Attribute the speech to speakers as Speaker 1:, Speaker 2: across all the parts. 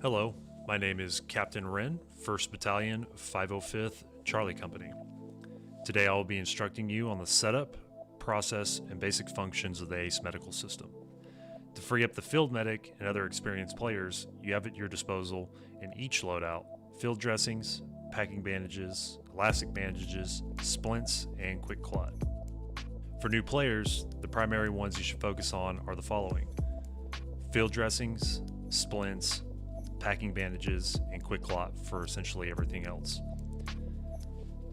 Speaker 1: Hello, my name is Captain Wren, 1st Battalion, 505th Charlie Company. Today I will be instructing you on the setup, process, and basic functions of the ACE medical system. To free up the field medic and other experienced players, you have at your disposal in each loadout field dressings, packing bandages, elastic bandages, splints, and quick clot. For new players, the primary ones you should focus on are the following: field dressings, splints, packing bandages, and quick clot for essentially everything else.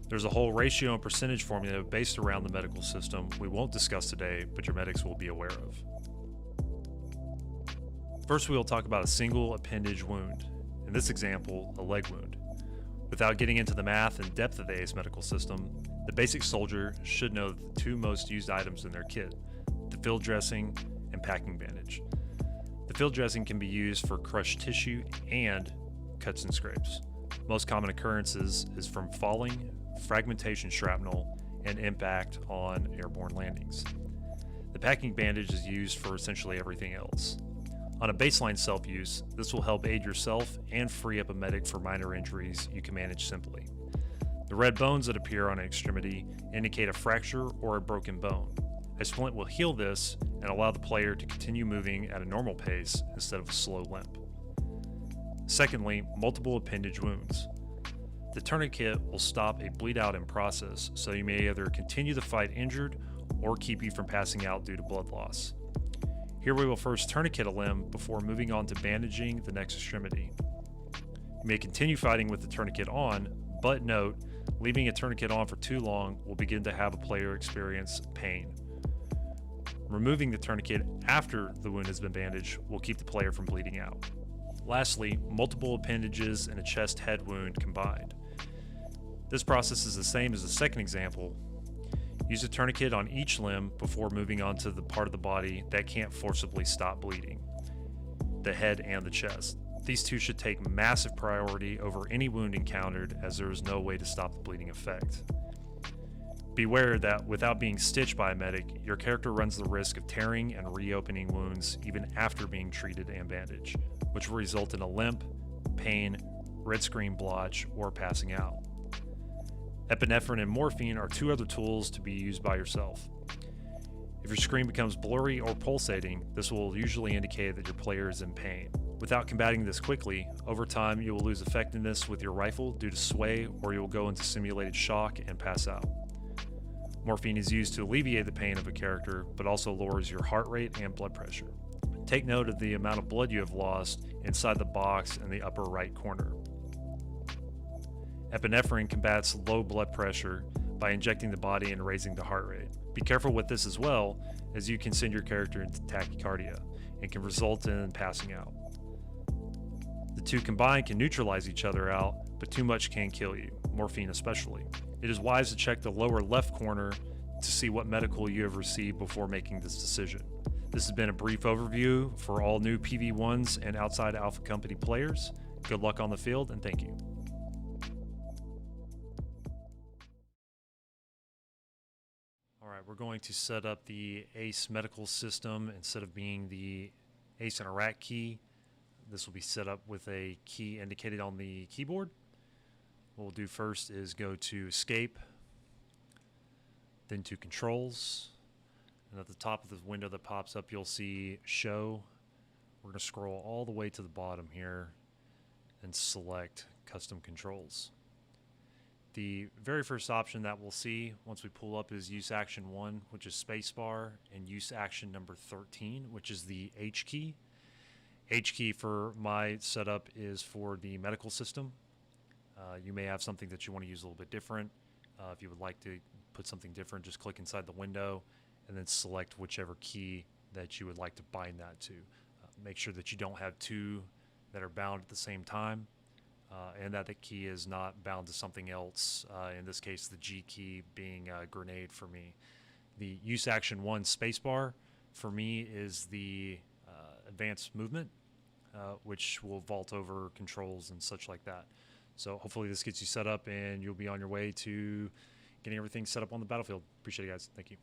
Speaker 1: There's a whole ratio and percentage formula based around the medical system we won't discuss today, but your medics will be aware of. First, we will talk about a single appendage wound, in this example, a leg wound. Without getting into the math and depth of the ACE medical system, the basic soldier should know the two most used items in their kit: the field dressing and packing bandage. The field dressing can be used for crushed tissue and cuts and scrapes. Most common occurrences is from falling, fragmentation shrapnel, and impact on airborne landings. The packing bandage is used for essentially everything else. On a baseline self-use, this will help aid yourself and free up a medic for minor injuries you can manage simply. The red bones that appear on an extremity indicate a fracture or a broken bone. A splint will heal this and allow the player to continue moving at a normal pace instead of a slow limp. Secondly, multiple appendage wounds. The tourniquet will stop a bleed out in process, so you may either continue the fight injured or keep you from passing out due to blood loss. Here we will first tourniquet a limb before moving on to bandaging the next extremity. You may continue fighting with the tourniquet on, but note, leaving a tourniquet on for too long will begin to have a player experience pain. Removing the tourniquet after the wound has been bandaged will keep the player from bleeding out. Lastly, multiple appendages and a chest head wound combined. This process is the same as the second example. Use a tourniquet on each limb before moving on to the part of the body that can't forcibly stop bleeding: the head and the chest. These two should take massive priority over any wound encountered, as there is no way to stop the bleeding effect. Beware that without being stitched by a medic, your character runs the risk of tearing and reopening wounds even after being treated and bandaged, which will result in a limp, pain, red screen blotch, or passing out. Epinephrine and morphine are two other tools to be used by yourself. If your screen becomes blurry or pulsating, this will usually indicate that your player is in pain. Without combating this quickly, over time you will lose effectiveness with your rifle due to sway, or you will go into simulated shock and pass out. Morphine is used to alleviate the pain of a character, but also lowers your heart rate and blood pressure. Take note of the amount of blood you have lost inside the box in the upper right corner. Epinephrine combats low blood pressure by injecting the body and raising the heart rate. Be careful with this as well, as you can send your character into tachycardia and can result in passing out. The two combined can neutralize each other out, but too much can kill you, morphine especially. It is wise to check the lower left corner to see what medical you have received before making this decision. This has been a brief overview for all new PV1s and outside Alpha Company players. Good luck on the field, and thank you. Alright, we're going to set up the ACE medical system. Instead of being the ACE and Iraq key, this will be set up with a key indicated on the keyboard. What we'll do first is go to Escape, then to Controls, and at the top of the window that pops up you'll see Show. We're going to scroll all the way to the bottom here and select Custom Controls. The very first option that we'll see once we pull up is Use Action 1, which is spacebar, and Use Action number 13, which is the H key. H key for my setup is for the medical system. You may have something that you want to use a little bit different. If you would like to put something different, just click inside the window and then select whichever key that you would like to bind that to. Make sure that you don't have two that are bound at the same time, and that the key is not bound to something else, in this case the G key being grenade for me. The Use Action 1 spacebar for me is the advanced movement, which will vault over controls and such like that. So hopefully this gets you set up and you'll be on your way to getting everything set up on the battlefield. Appreciate it, guys. Thank you.